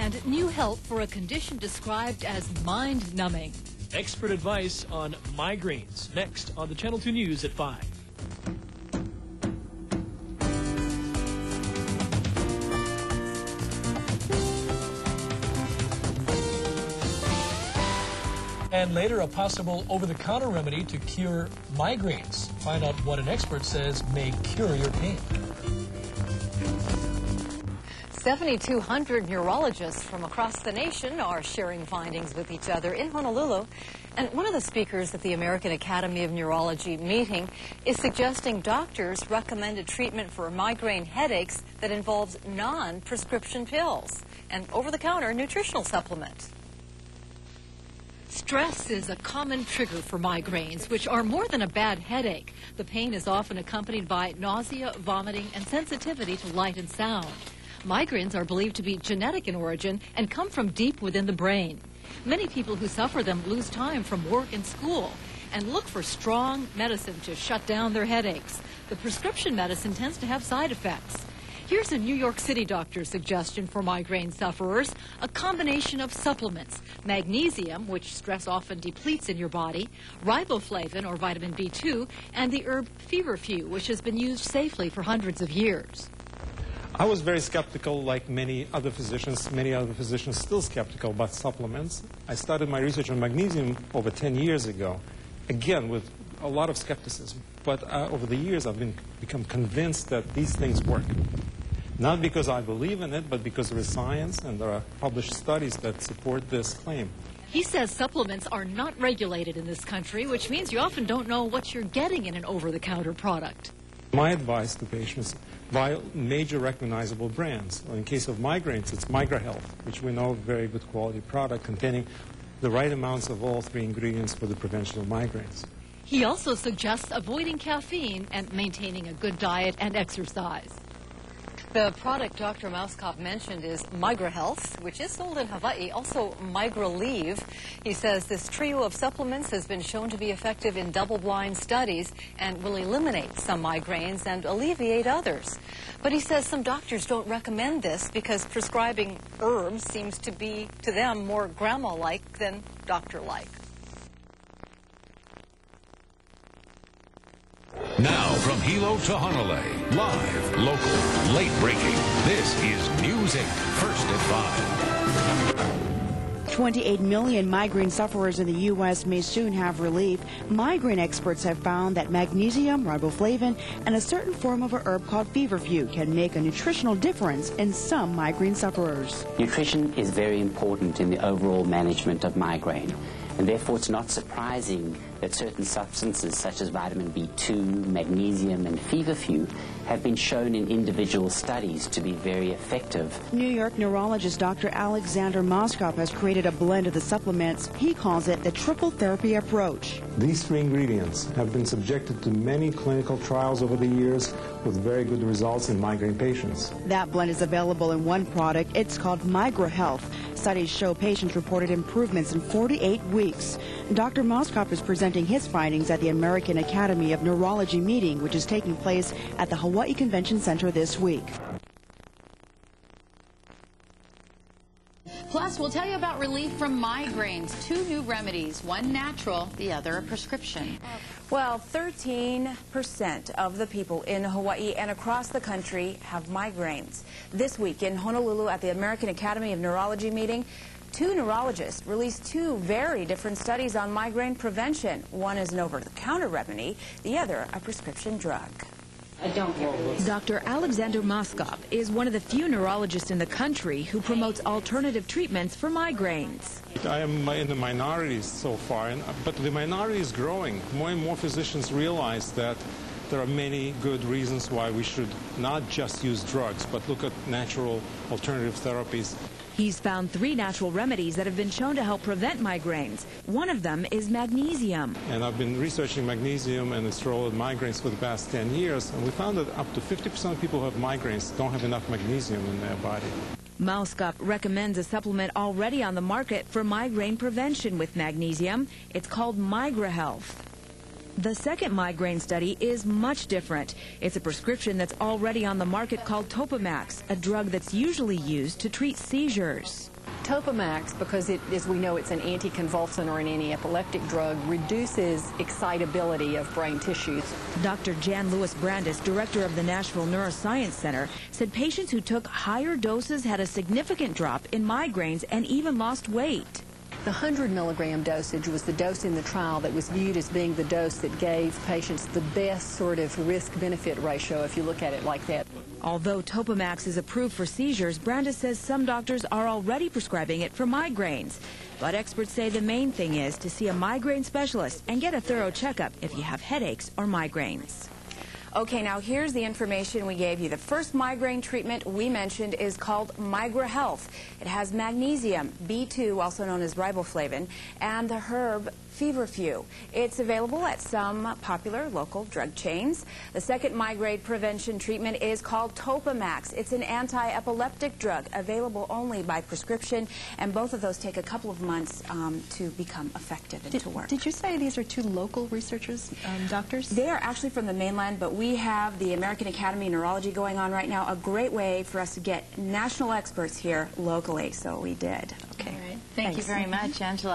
And new help for a condition described as mind-numbing. Expert advice on migraines. Next on the Channel 2 News at 5. And later, a possible over-the-counter remedy to cure migraines. Find out what an expert says may cure your pain. 7,200 neurologists from across the nation are sharing findings with each other in Honolulu. And one of the speakers at the American Academy of Neurology meeting is suggesting doctors recommend a treatment for migraine headaches that involves non-prescription pills and over-the-counter nutritional supplements. Stress is a common trigger for migraines, which are more than a bad headache. The pain is often accompanied by nausea, vomiting, and sensitivity to light and sound. Migraines are believed to be genetic in origin and come from deep within the brain. Many people who suffer them lose time from work and school and look for strong medicine to shut down their headaches. The prescription medicine tends to have side effects. Here's a New York City doctor's suggestion for migraine sufferers, a combination of supplements: magnesium, which stress often depletes in your body, riboflavin, or vitamin B2, and the herb feverfew, which has been used safely for hundreds of years. I was very skeptical, like many other physicians still skeptical about supplements. I started my research on magnesium over 10 years ago, again with a lot of skepticism. But over the years, I've become convinced that these things work. Not because I believe in it, but because there is science and there are published studies that support this claim. He says supplements are not regulated in this country, which means you often don't know what you're getting in an over-the-counter product. My advice to patients: buy major recognizable brands. In case of migraines, it's Migrahealth, which we know is a very good quality product containing the right amounts of all three ingredients for the prevention of migraines. He also suggests avoiding caffeine and maintaining a good diet and exercise. The product Dr. Mauskop mentioned is Migrahealth, which is sold in Hawaii, also Migraleave. He says this trio of supplements has been shown to be effective in double-blind studies and will eliminate some migraines and alleviate others. But he says some doctors don't recommend this because prescribing herbs seems to be, to them, more grandma-like than doctor-like. Now from Hilo to Honolulu, live, local, late breaking. This is News 8, first at 5. 28 million migraine sufferers in the U.S. may soon have relief. Migraine experts have found that magnesium, riboflavin, and a certain form of a herb called feverfew can make a nutritional difference in some migraine sufferers. Nutrition is very important in the overall management of migraine, and therefore it's not surprising that certain substances such as vitamin B2, magnesium, and feverfew have been shown in individual studies to be very effective. New York neurologist Dr. Alexander Mauskop has created a blend of the supplements. He calls it the triple therapy approach. These three ingredients have been subjected to many clinical trials over the years with very good results in migraine patients. That blend is available in one product. It's called Migrahealth. Studies show patients reported improvements in 48 weeks. Dr. Mauskop is presenting his findings at the American Academy of Neurology meeting, which is taking place at the Hawaii Convention Center this week. Plus, we'll tell you about relief from migraines. 2 new remedies, one natural, the other a prescription. Well, 13% of the people in Hawaii and across the country have migraines. This week in Honolulu at the American Academy of Neurology meeting, 2 neurologists released 2 very different studies on migraine prevention. One is an over-the-counter remedy, the other a prescription drug. Dr. Alexander Mauskop is one of the few neurologists in the country who promotes alternative treatments for migraines. I am in the minority so far, but the minority is growing. More and more physicians realize that there are many good reasons why we should not just use drugs, but look at natural alternative therapies. He's found 3 natural remedies that have been shown to help prevent migraines. One of them is magnesium. And I've been researching magnesium and its role in migraines for the past 10 years, and we found that up to 50% of people who have migraines don't have enough magnesium in their body. Mauskop recommends a supplement already on the market for migraine prevention with magnesium. It's called Migrahealth. The second migraine study is much different. It's a prescription that's already on the market called Topamax, a drug that's usually used to treat seizures. Topamax, because as we know it's an anticonvulsant or an antiepileptic drug, reduces excitability of brain tissues. Dr. Jan Lewis Brandis, director of the Nashville Neuroscience Center, said patients who took higher doses had a significant drop in migraines and even lost weight. The 100 milligram dosage was the dose in the trial that was viewed as being the dose that gave patients the best sort of risk-benefit ratio, if you look at it like that. Although Topamax is approved for seizures, Brandis says some doctors are already prescribing it for migraines. But experts say the main thing is to see a migraine specialist and get a thorough checkup if you have headaches or migraines. Okay, now here's the information we gave you. The first migraine treatment we mentioned is called Migrahealth. It has magnesium, B2, also known as riboflavin, and the herb feverfew. It's available at some popular local drug chains. The second migraine prevention treatment is called Topamax. It's an anti-epileptic drug available only by prescription, and both of those take a couple of months to become effective and to work. Did you say these are two local researchers, doctors? They are actually from the mainland, but we have the American Academy of Neurology going on right now, a great way for us to get national experts here locally, so we did. Okay. All right. Thank you very much, Angela.